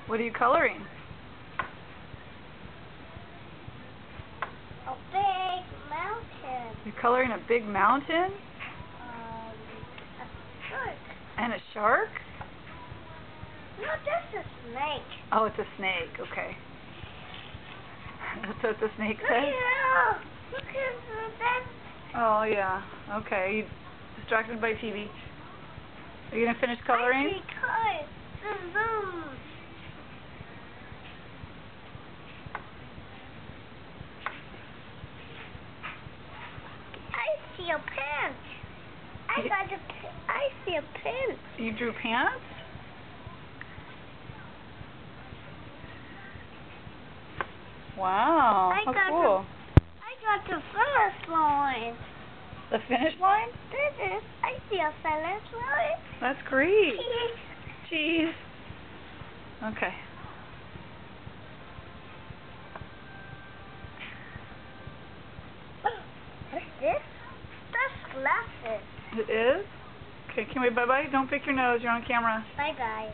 What are you coloring? A big mountain. You're coloring a big mountain? A shark. And a shark? No, that's a snake. Oh, it's a snake. Okay. That's what the snake Look says? at Look at that. Oh, yeah. Okay. You distracted by TV. Are you going to finish coloring? I see colors. Boom, boom. I see a pants. I see a pants. You drew pants? Wow. How cool. I got the finish line. The finish line? I see a finish line. That's great. Cheese. Okay. What's this? That's glasses. It is? Okay, can we bye-bye? Don't pick your nose. You're on camera. Bye-bye.